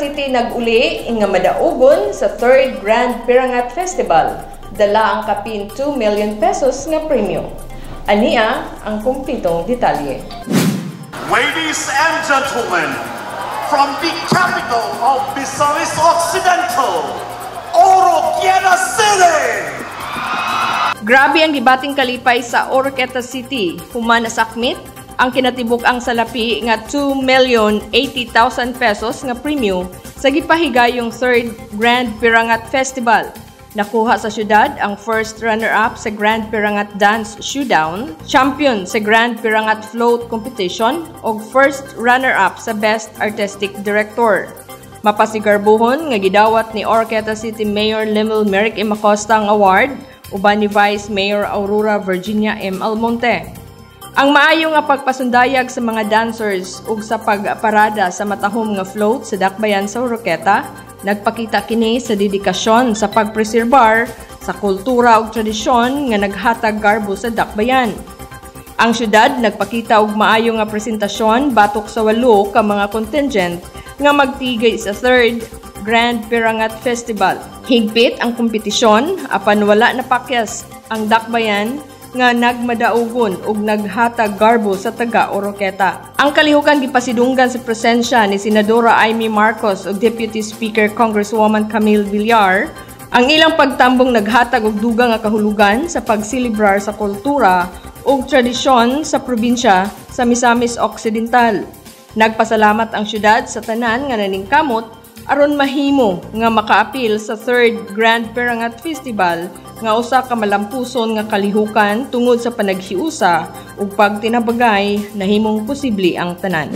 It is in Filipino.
City nag-uli nga madaugon sa 3rd Grand Pirangat Festival. Dala ang kapin 2 million pesos nga premyo. Ania ang kumpletong detalye. Ladies and gentlemen, from the capital of Visayas Occidental, Oroquieta City! Grabe ang gibating kalipay sa Oroquieta City. Human nasakmit ang kinatibuk ang salapi nga 2,080,000 pesos nga premyo sa gipahigayong 3rd Grand Pirangat Festival. Nakuha sa syudad ang first runner-up sa Grand Pirangat Dance Showdown, champion sa Grand Pirangat Float Competition, ug first runner-up sa Best Artistic Director. Mapasigarbuhon nga gidawat ni Oroquieta City Mayor Limel Merrick M. Acosta ang award, uban ni Vice Mayor Aurora Virginia M. Almonte. Ang maayo nga pagpasundayag sa mga dancers ug sa pagparada sa matahom nga float sa dakbayan sa Oroquieta, nagpakita kini sa dedikasyon sa pagpreserbar sa kultura ug tradisyon nga naghatag garbo sa dakbayan. Ang syudad nagpakita og maayo nga presentasyon batok sa 8 ka mga contingent nga magtigay sa 3rd Grand Pirangat Festival. Higpit ang kompetisyon apan wala napakyas ang dakbayan nga nagmadaugon ug naghatag garbo sa taga Oroquieta. Ang kalihukan gipasidunggan sa presensya ni Senadora Amy Marcos ug Deputy Speaker Congresswoman Camille Villar. Ang ilang pagtambong naghatag og dugang nga kahulugan sa pagsilibrar sa kultura ug tradisyon sa probinsya sa Misamis Occidental. Nagpasalamat ang syudad sa tanan nga naningkamot aron mahimo nga makaapil sa 3rd Grand Pirangat Festival nga usa ka malampuson nga kalihukan tungod sa panaghiusa ug pagtinabagay nahimong posible ang tanan.